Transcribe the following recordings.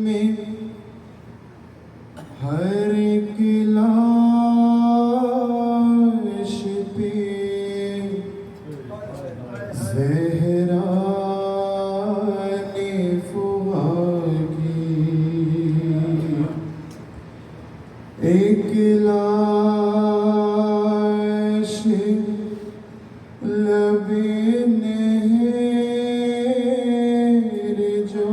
में हर एक लाश पे ज़हरा ने फुहागी एक लाश लबे नहर जो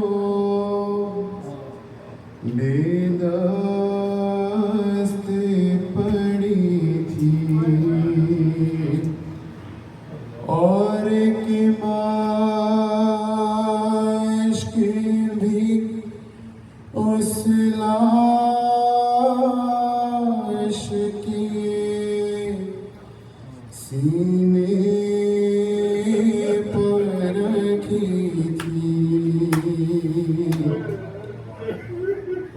बेदस्त पड़ी थी और एक माश्क भी उस लाश के सीने पर रखी थी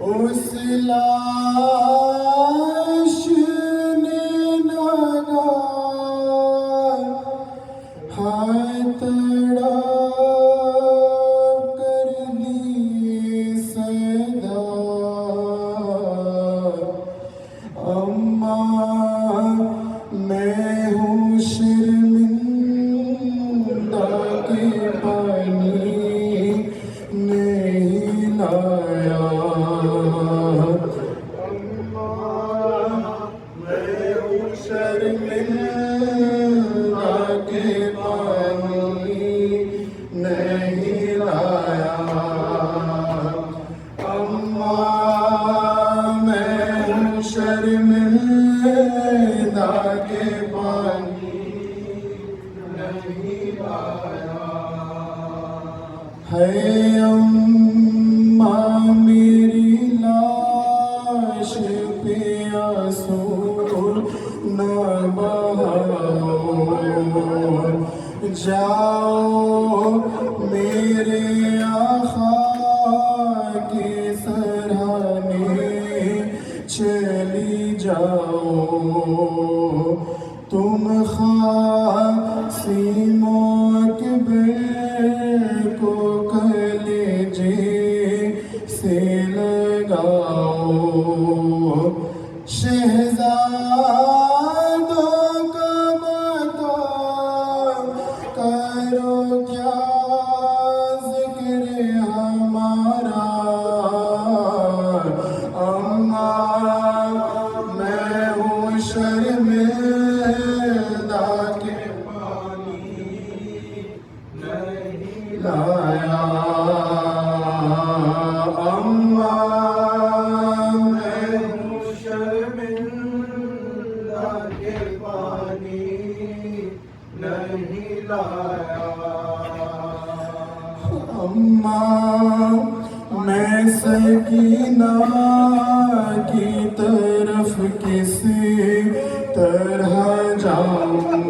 उस लाश ने लगा हाथ तड़प कर दी सदा अम्मा मैं हूँ शर्मिंदा के पानी नहीं लाया अम्मा मैं हूँ शर्मिंदा के पानी नहीं लाया अम्मा मैं हूँ शर्मिंदा के पानी नहीं लाया है अम्मा मेरी लाश पे आंसू न बहाओ जाओ मेरे आखा के सराहने चली जाओ तुम खासी मकबर को कलेजे से लगाओ शहजादों का बताओ करो क्या जिक्र हमारा अम्मा मैं हूँ शर्मिंदा के पानी नहीं लाया अम्मा मैं हूँ शर्मिंदा के पानी नहीं लाया अम्मा मैं सकीना की तरफ किस तरह जाऊं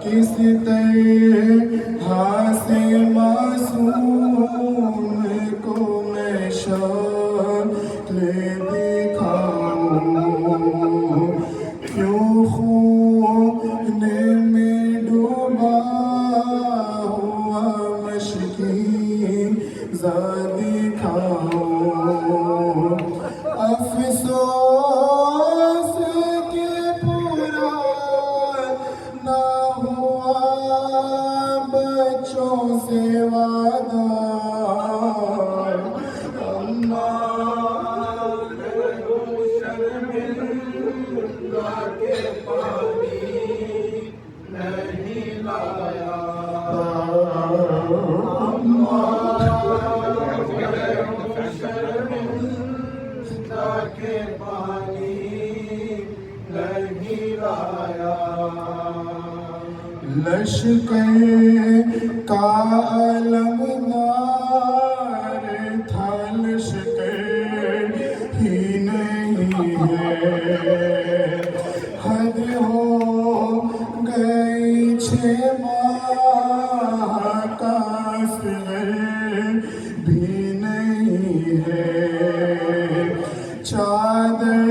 किस तरह से मासूम को मैं शक्ल दिखाऊं क्यों खून में डूबा हुआ मशकीन ज़ादी खाऊं अफसोस के पूरा ना हुआ बच्चों से वादा अम्मा मैं हूँ शर्मिंदा के पानी नहीं लाया अम्मा शर्मिंदा के पानी नहीं लाया लश्कर का अलमदार था लश्कर ही नहीं है हद हो गई 6 माह का असगर भी नहीं है चादर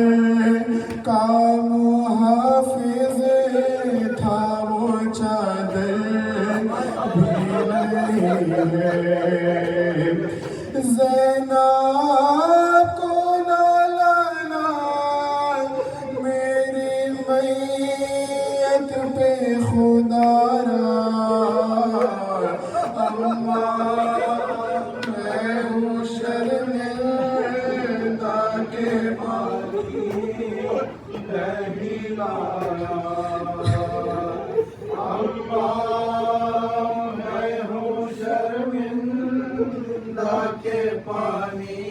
का मुहाफिज था वो चादर भी नहीं है। ज़ैनब को ना लाना मेरी मैयत पे खुदारा, अम्मा मैं हूँ शर्मिंदा के पानी नहीं लाया। अम्मा मैं हूँ शर्मिंदा के पानी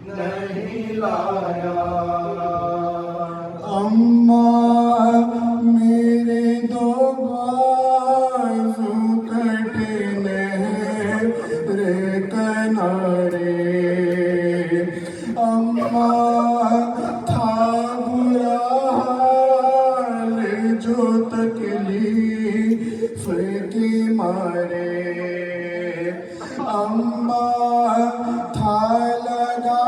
नहीं लाया। अम्मा मेरे दो बाजू कटने रे किनारे, अम्मा था बुरा हाल जो तकलीफ के मारे, अम्मा था लगा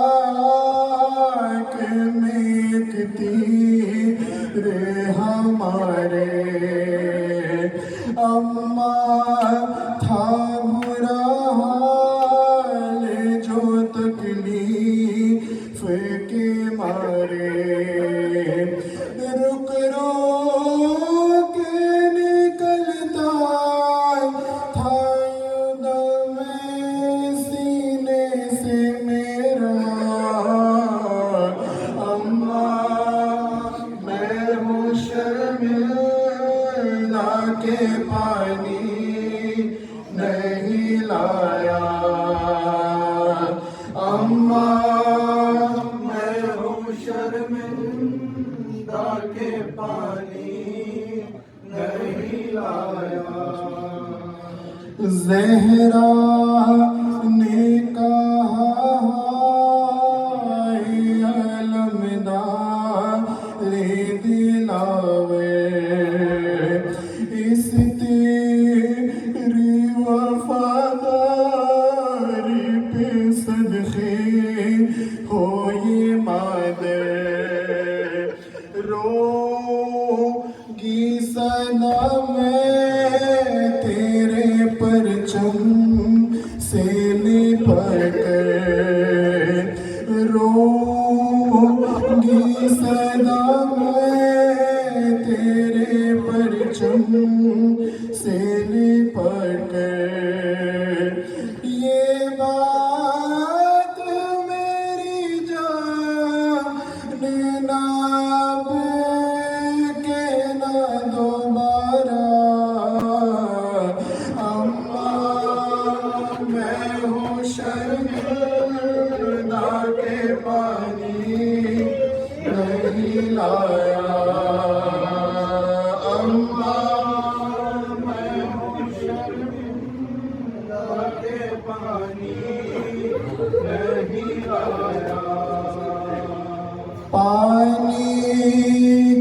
के मेकती रे हमारे, अम्मा था बुरा हाल जो तकलीफ के मारे। रुक रुक निकलता था दम सीने से मेरा, अम्मा मैं हूँ शर्मिंदा के पानी नहीं लाया। अम्मा मैं हूँ शर्मिंदा के पानी नहीं लाया। ज़हरा ने कहा अलमदारे दिलावे, इस तेरी वफादारी पे सदके हो ये मादर, रोगी सदा मैं तेरे परचम से लिपट कर, रोगी सदा मैं तेरे परचम से लिपट कर। ये बात मेरी जान ना कहना दोबारा, अम्मा मैं हूँ शर्मिंदा के पानी नहीं लाया। अम्मा मैं हूँ शर्मिंदा के पानी नहीं लाया। पानी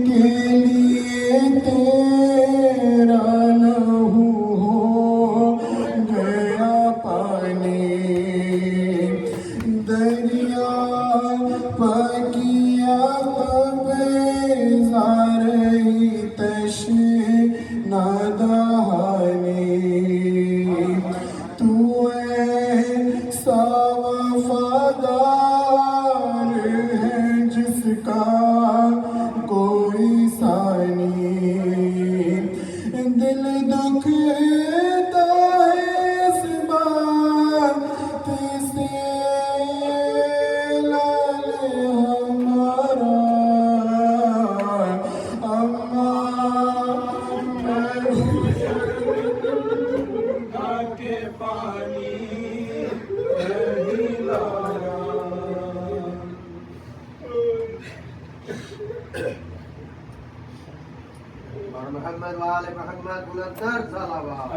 के लिए तेरा लहू हो गया पानी, दरिया पकिया तबेज़ा रही तशना दहानी, तू ऐसा वफादार है जिसका कोई सानी, दिल दुखता है इस बात से लाल हमारा, अम्मा मैं हूँ शर्मिंदा के पानी नहीं लाया। और मोहम्मद वाले मोहम्मद बुलंदर सलावत।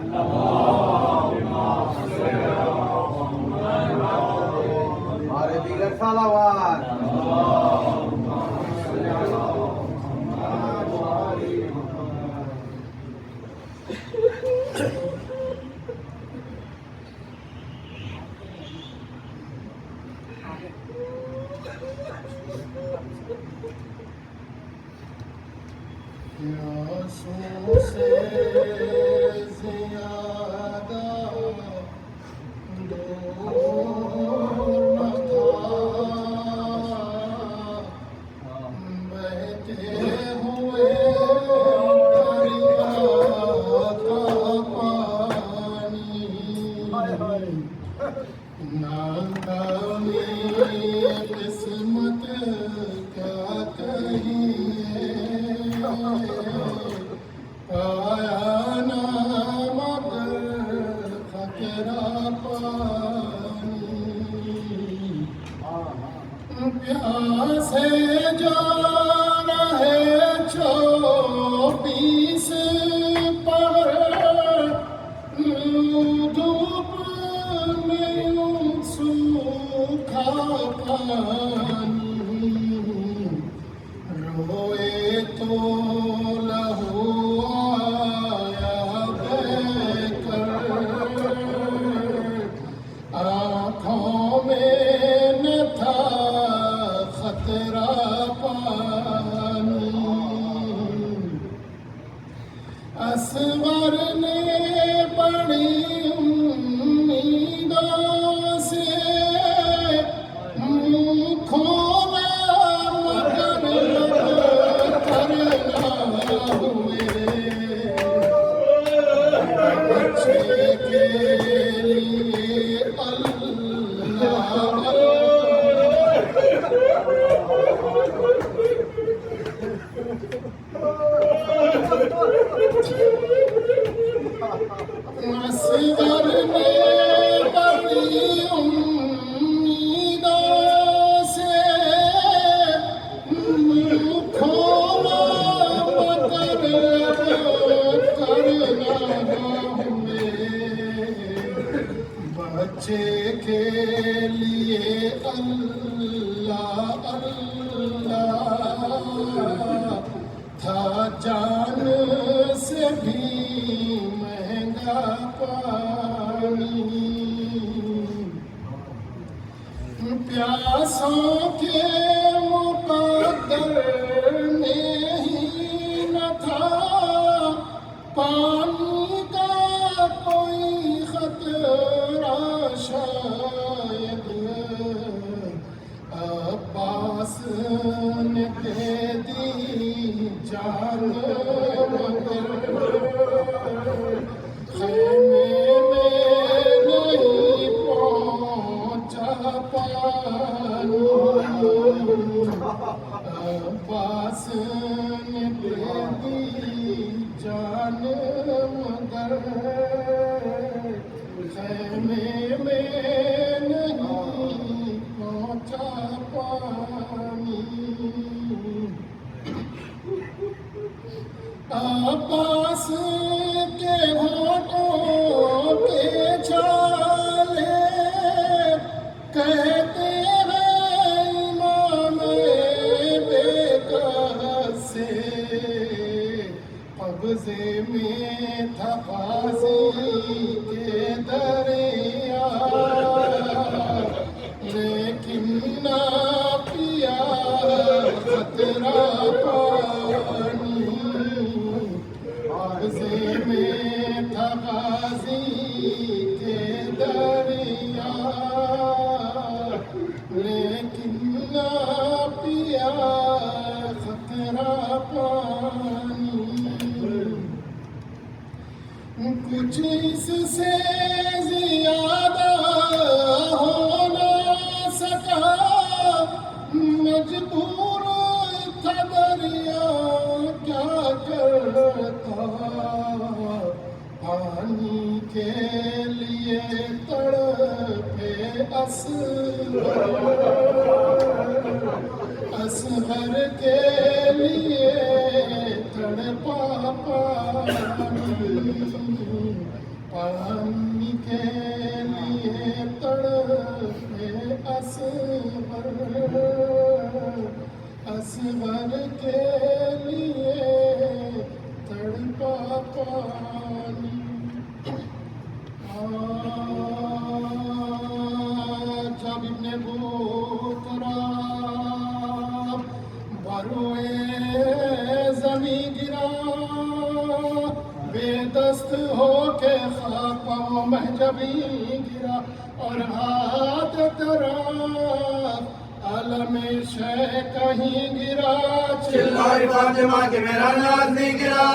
हमारे दीगर सलावत। प्यासों से ज़्यादा दूर न था, बहते हुए दरिया का पानी, नाकामी किस्मत क्या कहिए, पाया ना मगर खतरा पानी, प्यासे जा रहे 24 पहर, धूप में सूखा पानी, रोए तो लहू आया बहकर, आँखों में न था खतरा पानी, असवर ने बड़ी उम्मीदों से मुँह खोला मगर करना हुए, बच्चे के लिए अल्लाह असगर ने बड़ी उम्मीदों से मुँह खोला मगर करना हुए, बच्चे के लिए अल्लाह अल्लाह था जान से भी महंगा पानी, प्यासों के मुकद्दर में ही न था पानी का कोई खतरा शायद, अब्बास ने दे दी जान मगर खेमे में नहीं पहुंचा पानी, अब्बास ने दे दी जान मगर खेमे में नहीं पहुंचा पानी, अब्बास के होठों के छाले कहते हैं इमाम बेकस से, कब्जे में था फांसी के दरिया, लेकिन ना पिया खतरा पानी, कब्जे में था फांसी के दरिया, लेकिन ना पिया खतरा पानी, कुछ इससे ज्यादा हो ना सका, मजबूर था दरिया क्या करता, पानी के लिए तड़पे असगर के लिए तड़पा पानी के लिए तड़पे असगर के लिए तड़पा पानी, जब इब्ने बूतरा बरोए जमी गिरा, बेदस्त होके खाक महजबी गिरा, गिरा और हाथ तरफ आलम शह कहीं गिरा चिल्लाए फातिमा के मेरा नाज नहीं गिरा,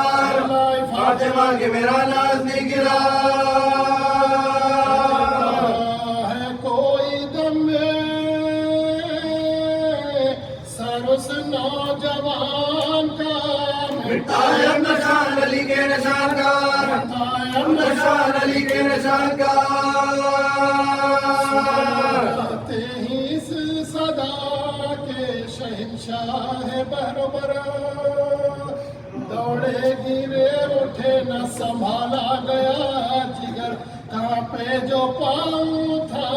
फातिमा के मेरा नाज नहीं गिरा। है कोई दम में सर उस नौजवान का मिटाए अब निशान अली के निशान का, निशान अली के निशान का। आते ही इस सदा के शहंशाह बरबर दौड़े गिरे उठे न संभाला गया जिगर कांपे जो पाँव था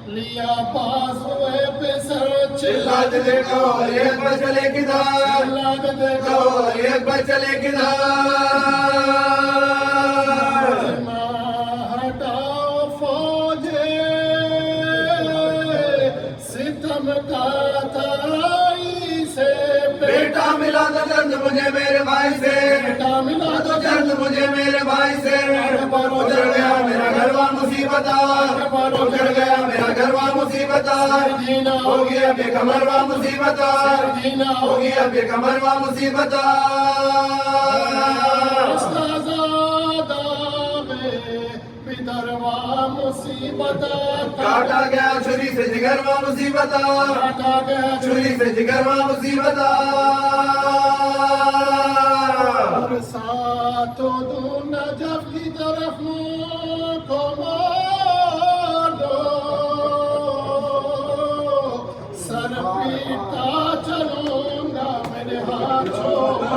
लिया बाजुए पे सर चिल्ला दे देखो एक बार चले किधर, चिल्ला दे देखो एक बार चले किधर। हटाओ फौजे सितम का ताई से बेटा मिला तो चंद मुझे मेरे भाई से, बेटा मिला तो चंद मुझे मेरे भाई से। उजड़ गया मेरा घरवा मुसीबत, उजड़ गया मेरा घरवा मुसीबत। हो गया बेकमरवा मुसीबत, हो गया बेकमरवा मुसीबत। पितरवा मुसीबत काटा गया छुरी से जिगरवा मुसीबत, काटा गया छुरी से जिगरवा मुसीबत। और सातों दो नजफ की तरफ को मार दो सर पीटा चलूंगा मेरे हाथ छोड़ो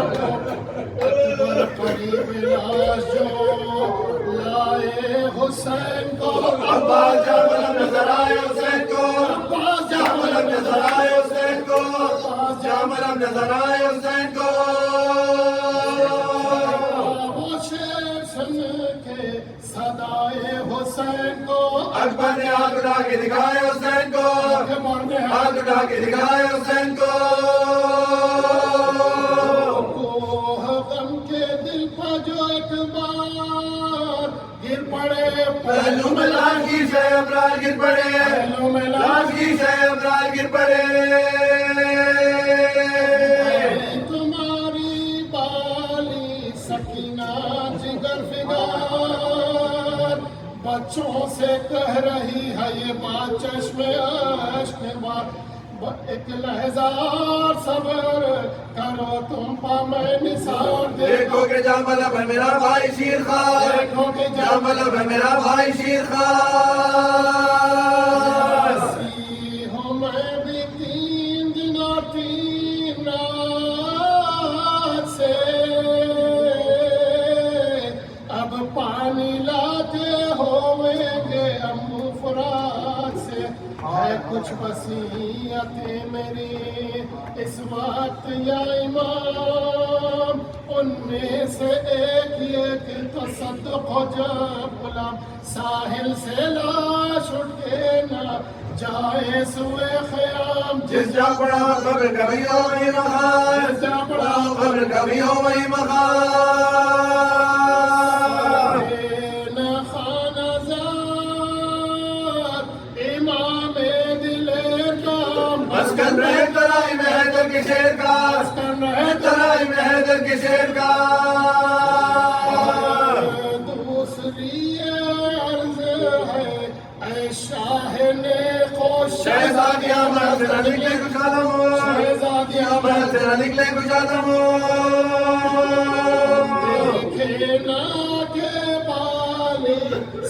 अकबर करीब लाश जो लाए हुसैन को अब्बास जामलम नजर आए हुसैन को, अब्बास जामलम नजर आए हुसैन को, अब्बास जामलम नजर आए हुसैन को। वो शेर सुन के सदाए हुसैन को अकबर ने हाथ उठा के दिखाए हुसैन को, अकबर ने हाथ उठा के दिखाए हुसैन को। गम के दिल पर जो एक बार गिर पड़े पहलू में लाश की शय अबरार गिर पड़े, पहलू में लाश की शय अबरार गिर पड़े। तुम्हारी बाली सकीना जिगर फिगार बच्चों से कह रही है ये बात चश्मे अश्क बात एक लहजार सबर करो तुम पा मैं निसार देखो के जामलब है मेरा भाई शीर खान, देखो के जामलब है मेरा भाई शीर खान। हूँ मैं भी 3 दिन और 3 रात से अब पानी लाते होवेंगे अम्बू फुरात से है कुछ वसीयतें मेरी इस वक्त या इमाम उनमें से एक तो सदक हो जब गुलाम साहिल से लाश उठ के ना जाए सुए ख़याम जिस जा पड़ा कब्र कभी हो वही मकान, जिस जा पड़ा कब्र कभी हो वही मकान। मस्कन रहे तराई में हैदर के शेर का, तराई में हैदर के शेर का। दूसरी अर्ज है ऐ शाह ने खुश शहजादियां मर्द से न निकले कुछ आदम हो, शहजादियां मर्द से न निकले कुछ आदम हो। देखे ना के बाली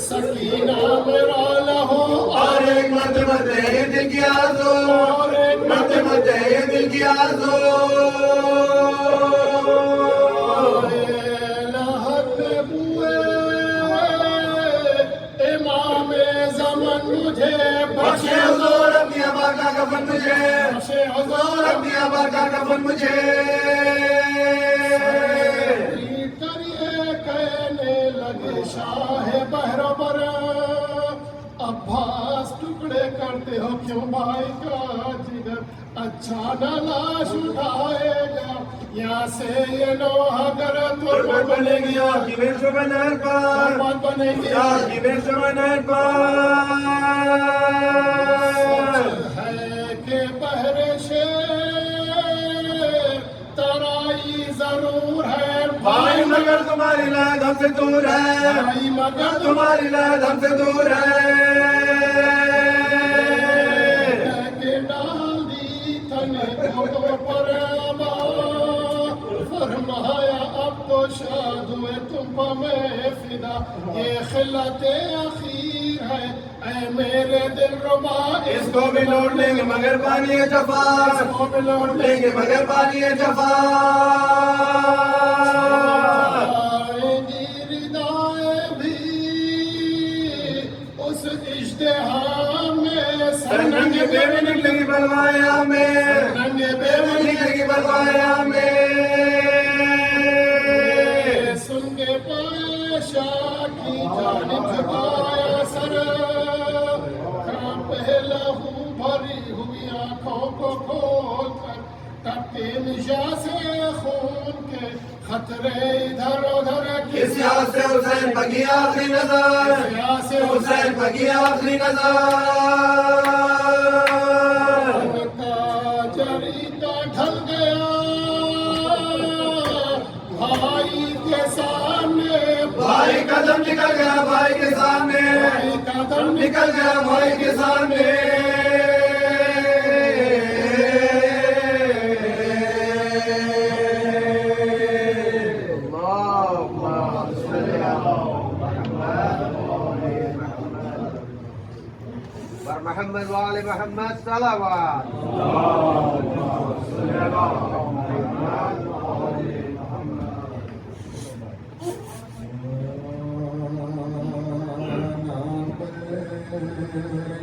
सकीना मेरा लहो और एक मत मत है ये दिल की आरज़ू, और एक मत मत है ये दिल की आरज़ू। लहक बुए इमाम ज़मन मुझे बख्शे हुज़ूर अपनी आबा का कफन मुझे, बख्शे हुज़ूर अपनी आबा का कफन मुझे। करिए कहने लगे शाह बहरबर अब्बास टुकड़े करते हो क्यों भाई का जिगर अच्छा न लाश उठाएगा यहाँ से ये लोहा कर तुरबत बनेगी आपकी विश्व नहर पर, बनेगी आपकी विश्व नहर पर। है के बहरे शेर तराई जरूर है भाई मगर तुम्हारी लहद हमसे दूर है, भाई मगर तुम्हारी लहद हमसे दूर है। के डाल दी तने को पर फरमाया अब तो शाद हुए तुम पर मैं फिदा ये खिलत अखीर है ऐ मेरे दिल रुबा इसको भी लौट लेंगे मगर पानी है जफा, इसको भी लौट लेंगे मगर पानी है जफा। आएंगी रिदाएं भी उस इज्तिहार में सरनंगे बेबी निकलेगी बलवाया में, सरनंगे बेबी निकलेगी बलवाया में। सुन के पाशा की जानिब झुकाया सर पहला हूँ भरी हुई आंखों को खोल कर टपके निशा से खून के खतरे इधर उधर किस याद से हुसैन पगी आखिरी नजर, से हुसैन पगी आखिरी नजर। जरीता ढल गया भाई के सामने भाई कदम निकल गया भाई के सामने, भाई कदम निकल गया भाई के सामने। मोहम्मद वाले मोहम्मद सलावत।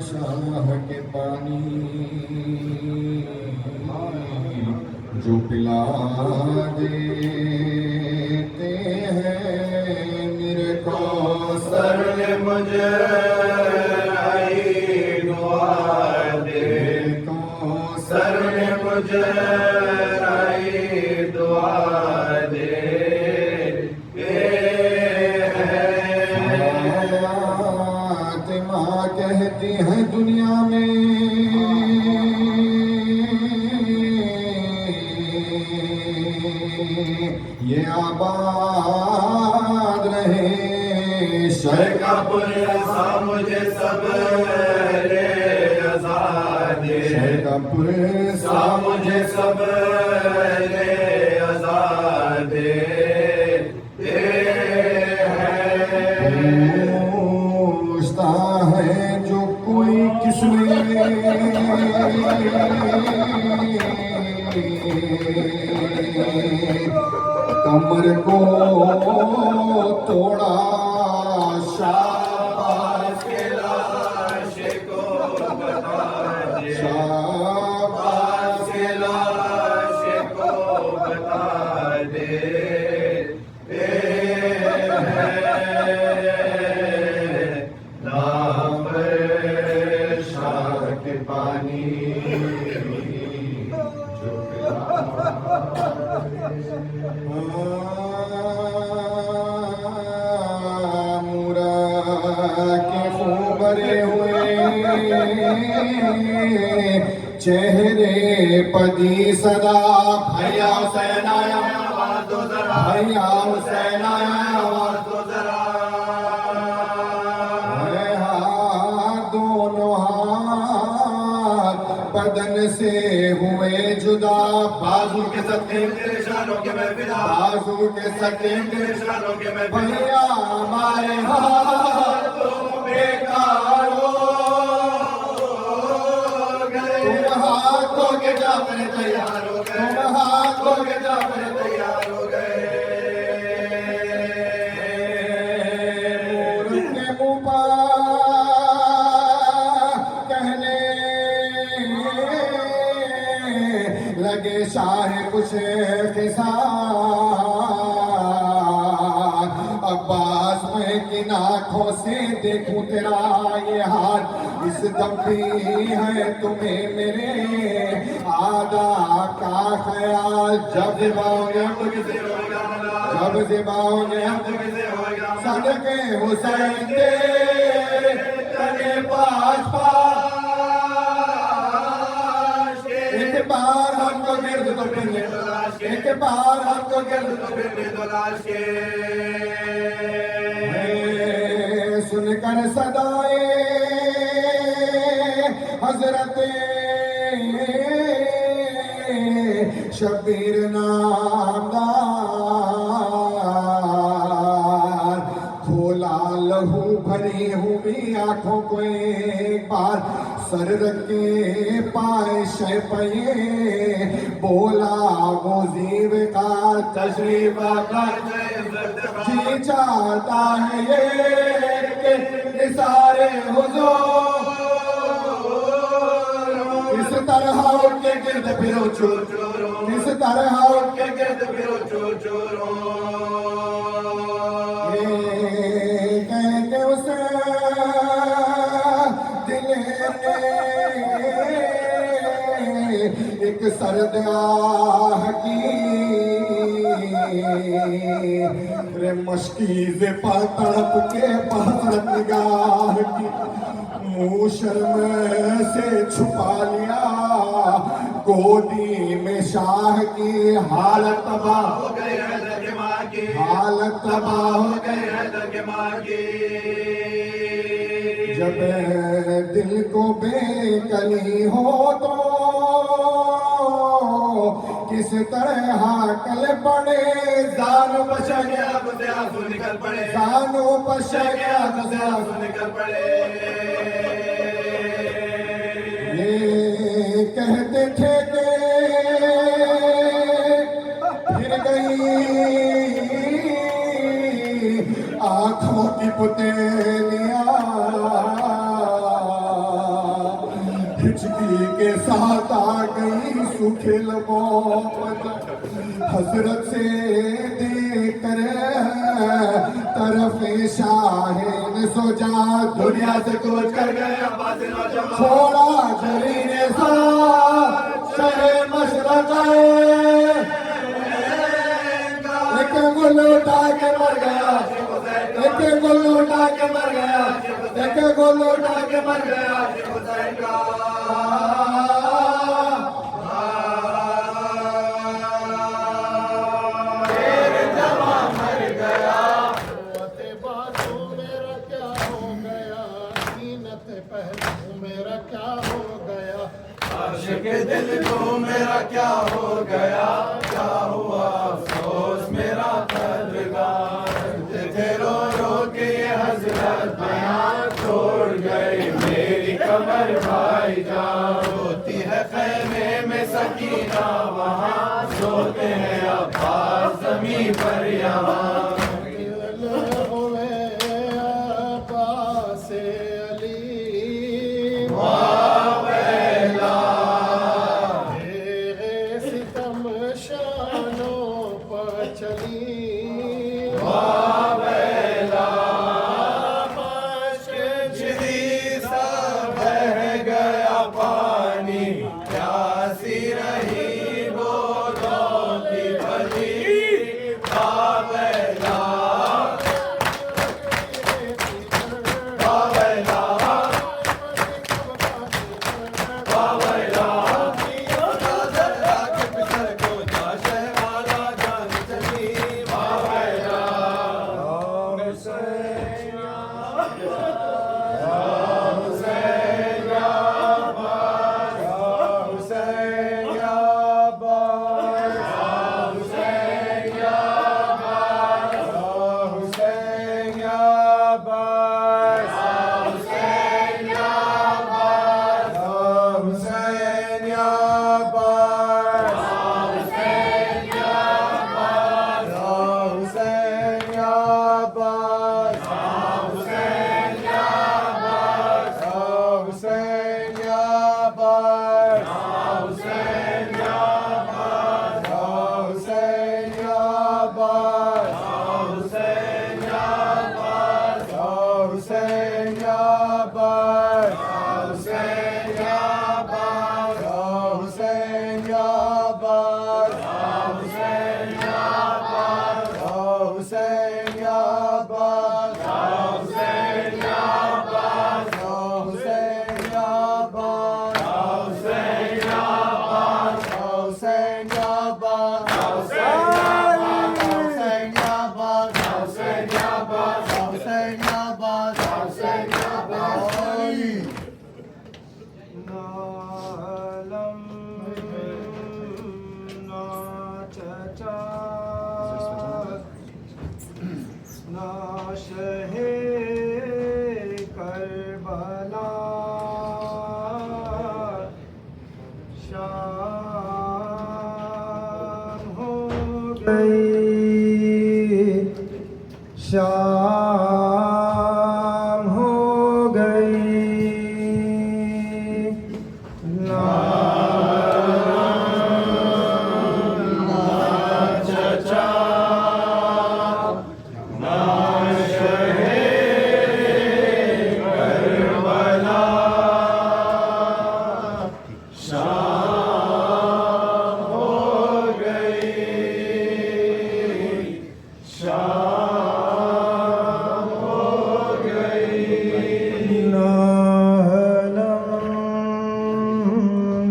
शाह के पानी जो पिला देते हैं मेरे को सर ने मुझे आई दुआ दे, सर ने मुझे आई दुआ दे। माँ कहती है दुनिया में ये आबाद रहे शर का पुरसा मुझे सब ले आजादे, शर का पुरसा मुझे सब ले आजादे। पूछता है जो कोई किसने कमर को तोड़ा शाबाश के लाश को बता दे, शाबाश के लाश को बता दे। नाम शाह के पानी जो मुरा के खूबरे हुए चेहरे पदी सदा भैया हुसैन आया आवाज दो जरा, भैया हुसैन आया आवाज दो जरा। हाथ दोनों हाथ बदन से हुए जुदा बाजू के सत्ते तेरे शानों के मैं फिदा, बाजू के सके तेरे शानों के मैं फिदा। भैया हमारे हाथ बेकार हो गए, तुम हाथों के जाने तैयार हो गए, तुम हाथों के जाने तैयार हो गए। मूर्ख के मुँह पर कहने लगे शाह कुछ किसान अब्बास में की इन आँखों से देखूं तेरा ये हाल, इस दम भी है तुम्हें मेरे आदा का ख्याल। जब जिबाओगे हम तो किसे होगा, जब जिबाओगे हम तो किसे होगा, सदके हुसैन तेरे पास पास। एक बार हमको गिर्द तो फिरने दो लाश के, एक बार हमको गिर्द तो फिरने दो लाश के। सुनकर सदाए हजरत शबीर नामदार, खोला लहू भरी हुई आंखों को एक बार, सर रखे पाए शय पे, बोला वो जीव का तशरीफ कर, जी चाहता है ये कि सारे हुजूर इस तरह उनके गिर्द फिरो चोर चोरो, इस तरह उनके गिर्द फिरो चोर चोरो। ये कह के उसे दिल ने एक सर्द आह की रे मशकीज़ पर तड़प के बाहर निगाह की, मुँह शर्म से छुपा लिया गोदी में शाह की। हालत तबाह हो गई हैदर के माँ की, हालत तबाह हो गई हैदर के माँ की। जब दिल को बेकली हो तो किस तरह कल पड़े, जानो पशा गया से आंसू निकल पड़े, जानो पशा गया से आंसू निकल पड़े। ये कहते थे कि फिर गई आंखों की पुतलियां, हिचकी के साथ आ गई सूखे लबों पर, हसरत से देकर तरफ शाहीन सो जा, दुनिया से कूच कर गया छोड़ा जरीने सा शहे मशरक़े, एक गुल उठा के मर गया, एक गुल उठा के मर गया, एक गुल उठा के मर गया हुसैन का। के दिल को मेरा क्या हो गया, क्या हुआ अफसोस मेरा कदरदार, थे रो रो के हजरत बयां छोड़ गए मेरी कमर भाईजान। होती है खैमे में सकीना वहाँ, सोते हैं अब्बास ज़मीं पर यहाँ। प्यासी रही दो की भली नालम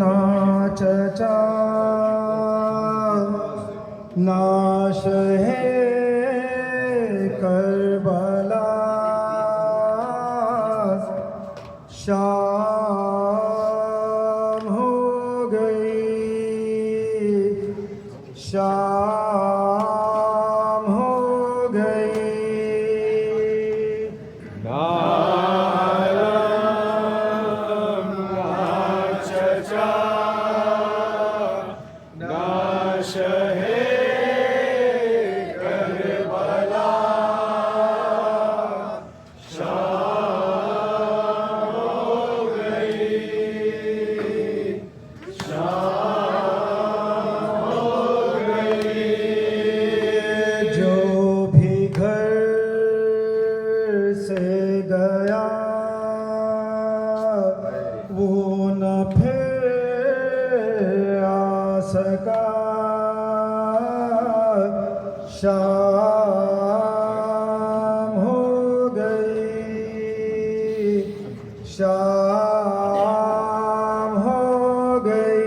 ना चचा ना शहे करबला शाम हो गई शाम हो गई चचा नाश है करबला शाम हो गई शाम हो गई जो भी घर से गया वो न फिर आ सका शाम हो गई शाम हो गई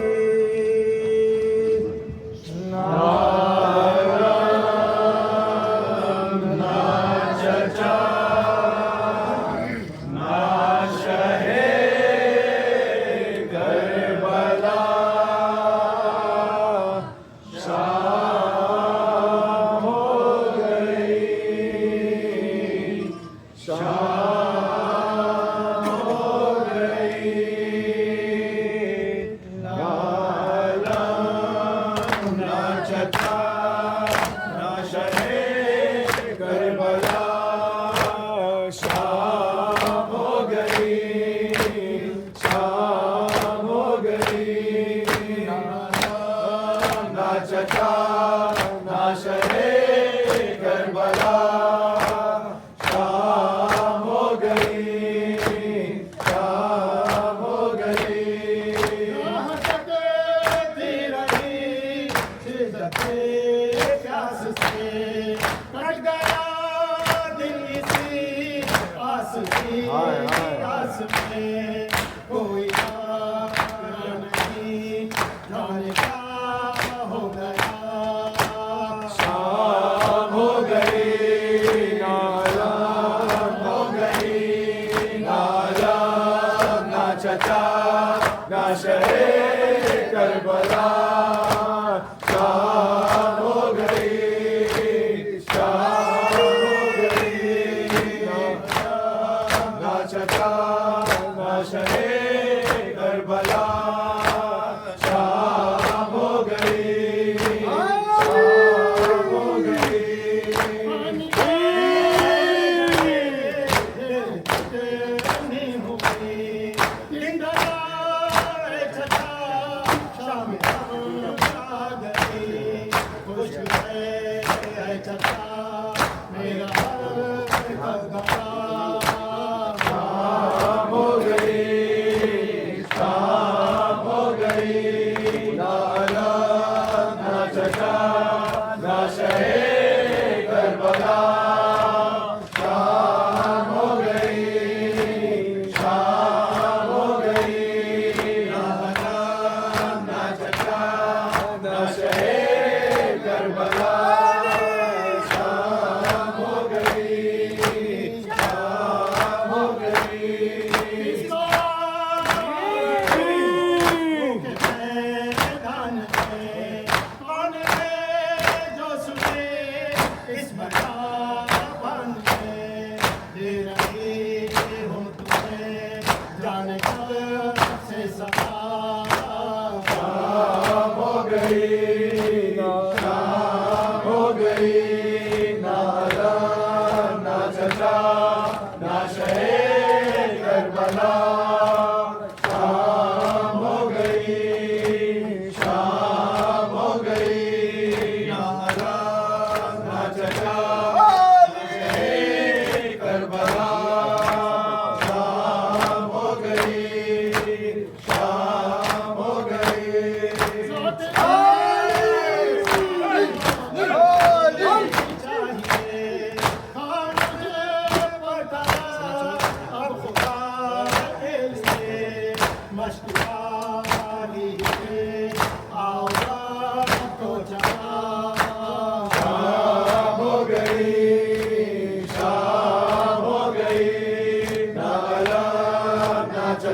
कोई नहीं जाने क्या हो गया शाम हो गई नालम हो गई नालम ना चचा ना शहे करबला शाम हो गई शाम हो गई ना चचा ना शहे करबला शाम हो गई शाम हो गई शाम हो गई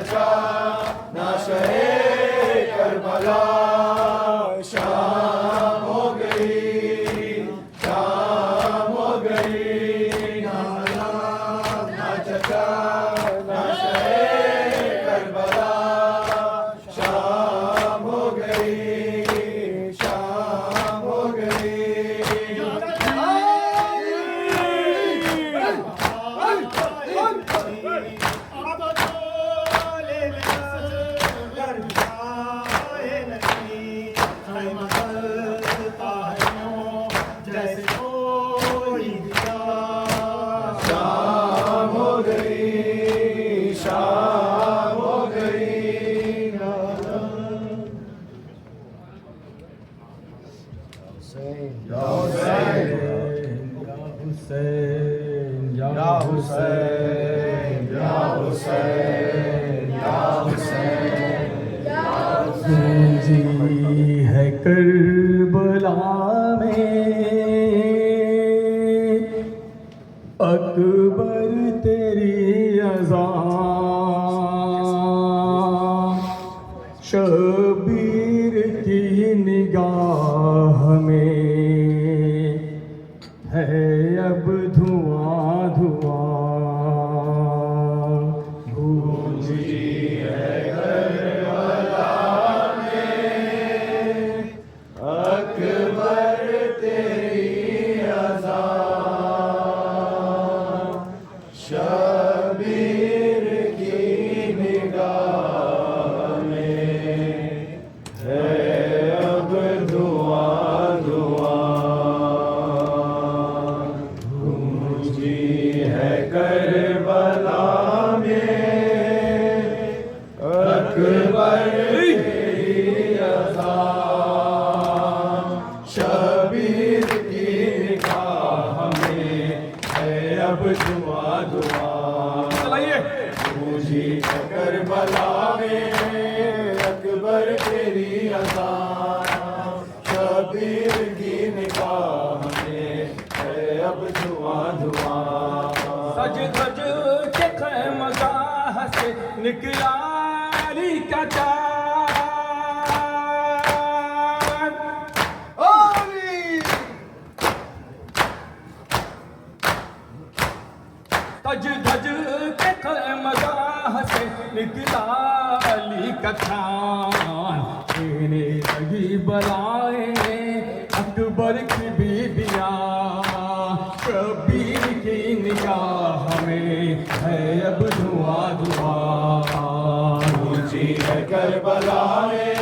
चचा ना शहे करबला शाम हो गई ना चचा ना शहे करबला शाम हो गई जैसे कोई दिया शाम हो गई शाम हो गई या हुसैन या हुसैन या हुसैन या हुसैन जी है करबला में अकबर तेरी अज़ान शबीर की निगाह में है अब धुआं धुआं गूंजी है अकबर तेरी अज़ान शबीर की निगाह में है अब धुआं धुआं गूंजी है करबला में अकबर तेरी अज़ान शबीर की निगाह में है अब धुआं धुआं चलाइए गूंजी है करबला में अकबर तेरी अज़ान शबीर की निगाह में है अब धुआं धुआं सज धज के खैमगाह से निकला अली का चाँद सज धज के खैमगाह से निकला अली का चाँद छीने लगी बलाएं अकबर की बीबियाँ शबीर की निगाह में है अब धुआं धुआं गूंजी है करबला में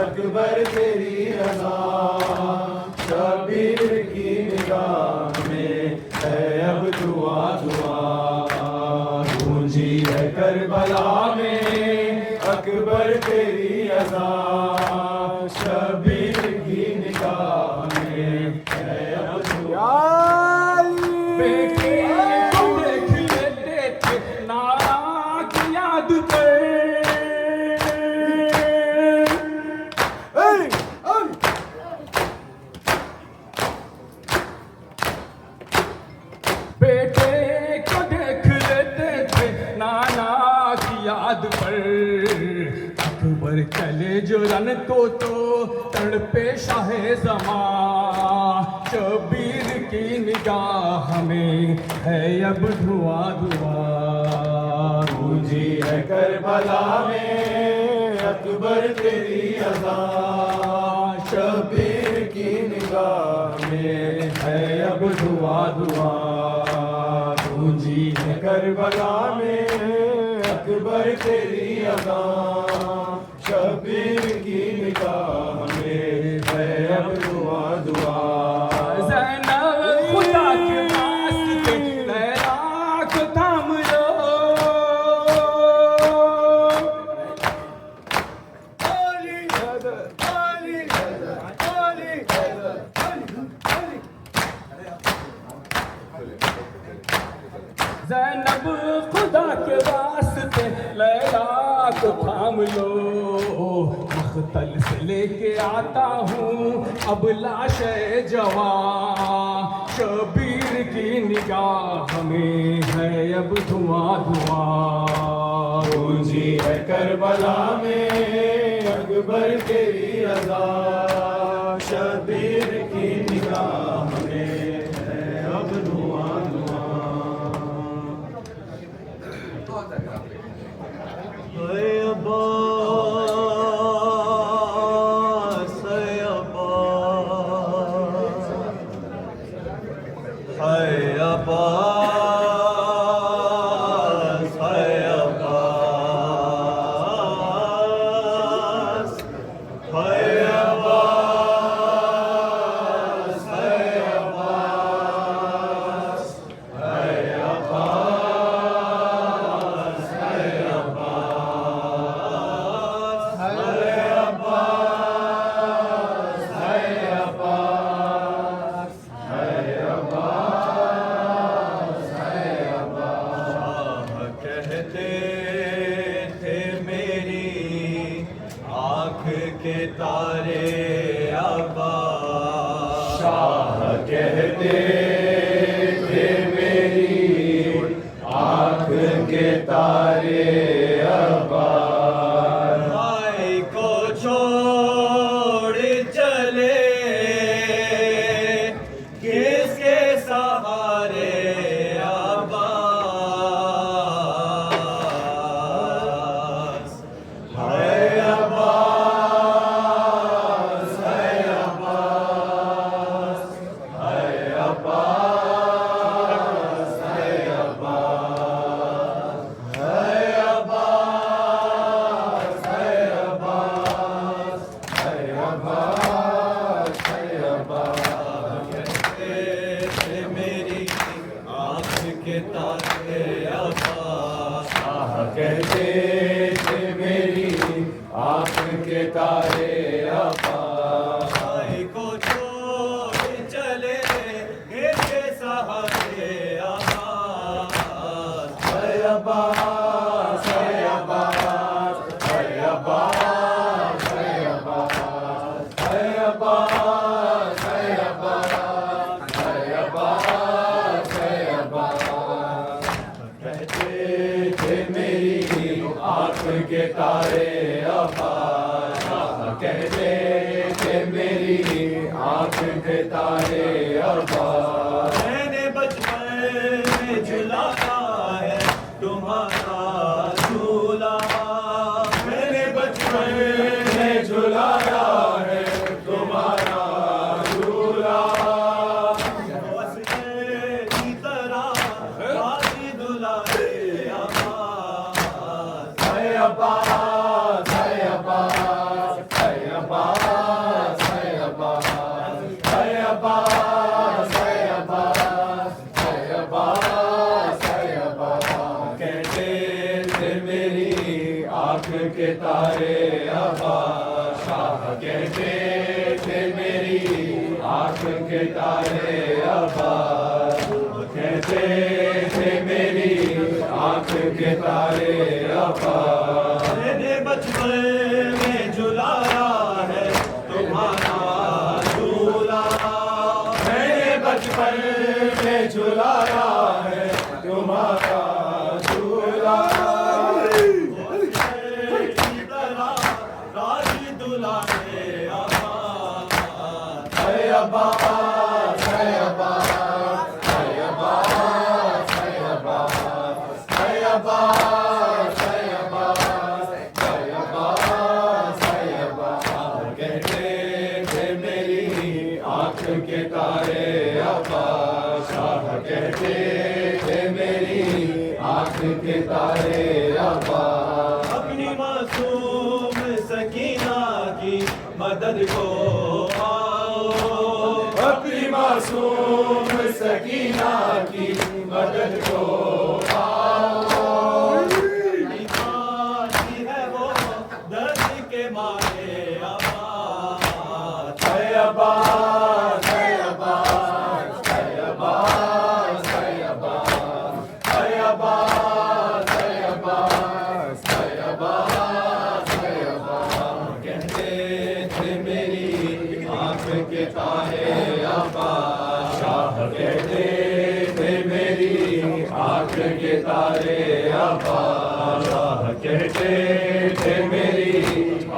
अकबर तेरी अज़ान शबीर की निगाह में है अब धुआं धुआं गूंजी है करबला में अकबर तेरी अज़ान शबीर की निगाह में है अब धुआं बेटे को देख लेते थे नारा की याद पर बेटे को देख लेते थे नाना की याद पर अकबर चले जो रन को तो तड़पे शाहे ज़मां शबीर की निगाह में है अब धुआं धुआं गूंजी है करबला में अकबर तेरी अज़ान शबीर की निगाह में है अब धुआं धुआं गूंजी है करबला में अकबर तेरी अज़ान शबीर की निगाह में है अब धुआं धुआं ज़ैनब खुदा के वास्ते लैला को थाम लो ज़ैनब खुदा के वास्ते लैला को थाम लो मख्तल से लेके आता हूँ अब लाशे जवां शबीर की निगाह में है अब धुआं धुआं गूंजी है करबला में अकबर तेरी रज़ा, शबीर की निगाह में है अब धुआं धुआं। हाय अब्बास, हाय अब्बास, हाय अब्बास, हाय अब्बास, हाय अब्बास, हाय अब्बास, हाय अब्बास, हाय अब्बास, हाय अब्बास, हाय अब्बास, हाय अब्बास, हाय अब्बास। शाह कहते थे मेरी आँख के तारे अब्बास, शाह कहते थे मेरी आँख के तारे अब्बास। भाई को छोड़ चले किसके सहारे अब्बास, हाय अब्बास, हाय अब्बास, हाय अब्बास, हाय अब्बास, हाय अब्बास, हाय अब्बास, हाय अब्बास, हाय अब्बास। कहते थे मेरी आँख के तारे अब्बास, शाह कहते थे मेरी आँख के तारे अब्बास। भाई को छोड़ चले किसके सहारे अब्बास, हाय अब्बास, हाय अब्बास, हाय अब्बास, हाय अब्बास, हाय अब्बास, हाय अब्बास, हाय अब्बास, हाय अब्बास। कहते थे मेरी आँख के तारे अब्बास, शाह कहते थे मेरी आँख के तारे अब्बास। मैंने बचपन में झुलाया है तुम्हारा झूला, मैंने बचपन में झुलाया है तुम्हारा झूला। बस की तरह राजी दुलारे अब्बास, हाय अब्बास, हाय अब्बास, हाय अब्बास, हाय अब्बास, हाय अब्बास, हाय अब्बास, हाय अब्बास, हाय अब्बास। कहते थे मेरी आँख के तारे अब्बास, शाह कहते थे मेरी आँख के तारे अब्बास। कहते थे मेरी आँख के तारे अब्बास। मैंने बचपन में झुलाया है तुम्हारा झूला, मैंने बचपन में झुलाया है तुम्हारा झूला। राजी दुलारे अब्बास, हाय अब्बास, हाय अब्बास, हाय अब्बास, हाय अब्बास, हाय अब्बास, हाय अब्बास, हाय अब्बास, हाय अब्बास। कहते थे मेरी आँख के तारे अब्बास, शाह कहते थे मेरी आँख के तारे अब्बास। अपनी मासूम सकीना की मदद को आओ, अपनी मासूम सकीना की मदद को आओ। निकाली है वो दर्द के मारे अब्बास, हाय अब्बास, हाय अब्बास, हाय अब्बास, हाय अब्बास, हाय अब्बास, हाय अब्बास, हाय अब्बास, हाय अब्बास। कहते थे मेरी आँख के तारे अब्बास, शाह कहते थे कहते थे मेरी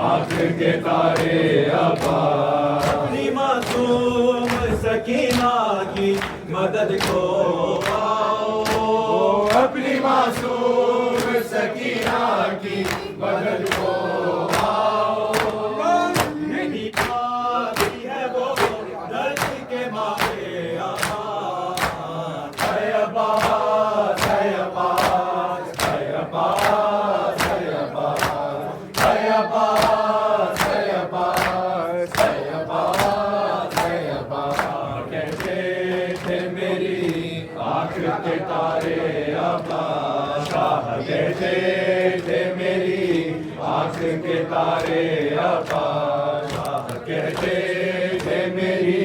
आंख के तारे अब्बास। अपनी मासूम सकीना की मदद को आओ, अपनी मासूम सकीना की मदद को आओ। नहीं आती है वो दर्द के मारे आवाज़। है अब्बास, है अब्बास, है अब्बास, है अब्बास, है अब्बास, है अब्बास, है अब्बास, है अब्बास। कहते थे मेरी आंख के तारे अब्बास। शाह कहते थे मेरी आंख के तारे अब्बास। शाह कहते थे मेरी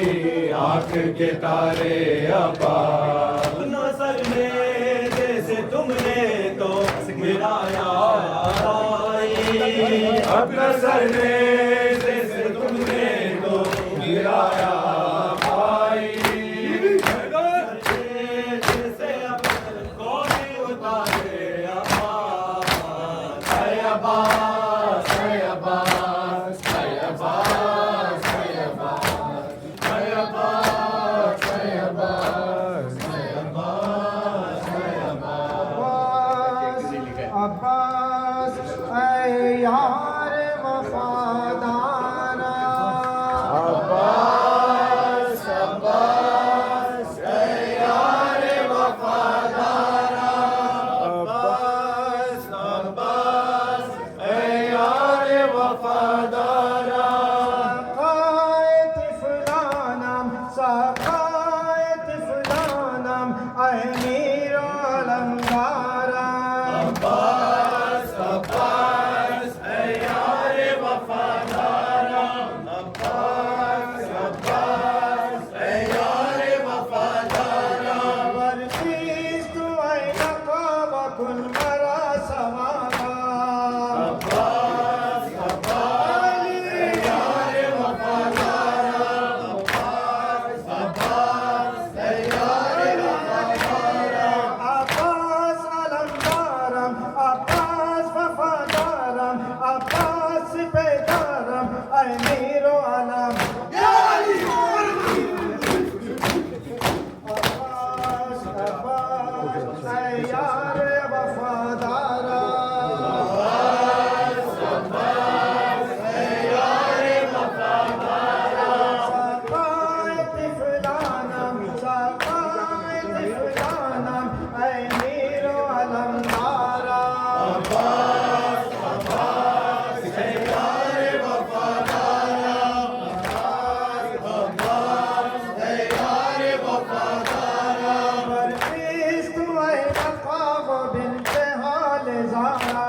आंख के तारे अब्बास। अपना सर में जैसे तुमने तो गिराया भाई। अपना सर ने जैसे तुमने तो गिराया भाई। जैसे अब कौन उतारे आवाज़। है अब्बास, है अब्बास, है अब्बास, है अब्बास, है अब्बास, है अब्बास, है अब्बास, है अब्बास। अब्बास ऐ यार वफादारा। अब्बास, अब्बास, है यार वफादारा। अब्बास, अब्बास, है यार वफादारा। सकायत फुलानम अमीर अलंगारा। अब्बास, अब्बास, है यार वफादारा। अब्बास, अब्बास, है यार वफादारा। वर्तीस तु ऐ नकाब कुन मरा सवागा। अब्बास, अब्बास, है यार वफादारा। अब्बास, अब्बास, है यार वफादारा। अब्बास अलंगारम अब्बास वफादारम अब्बास सिपेदारम अमीरो अलम। अब्बास अब्बास ऐ यार वफादारा। अब्बास, अब्बास, है यार वफादारा। सकायत फुलानम अमीरो अलंगारा। अब्बास, अब्बास, है यार वफादारा। अब्बास, अब्बास, है यार वफादारा। वर्तीस तु ऐ नकाब बिन्ते हाल ज़ारा।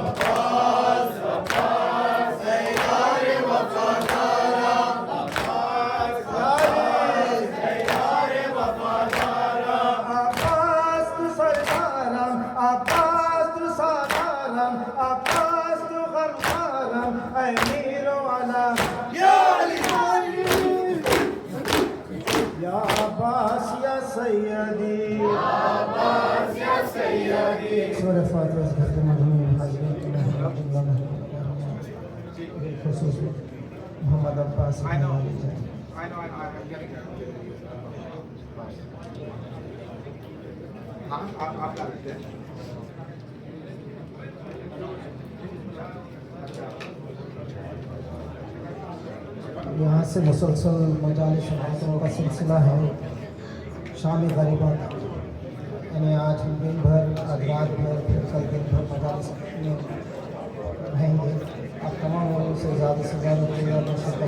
अब्बास, अब्बास, है यार वफादारा। अब्बास, अब्बास, है यार वफादारा। अब्बास तु सरदारम अब्बास तु सादारम अब्बास तु गमखारम अमीरो अलम। या अब्बास या सैयदी। अब्बास, या सैयदी। सूरह फातिहा से खत्म होने बिलखुसूस मोहम्मद अब्बास। यहाँ से मुसलसल मजालिस बातों का सिलसिला है शामी गरीबा का। यानी आज हम दिन भर आज रात भर फिर कल दिन भर मजालिस में रहेंगे। आप तमाम लोगों से ज़्यादा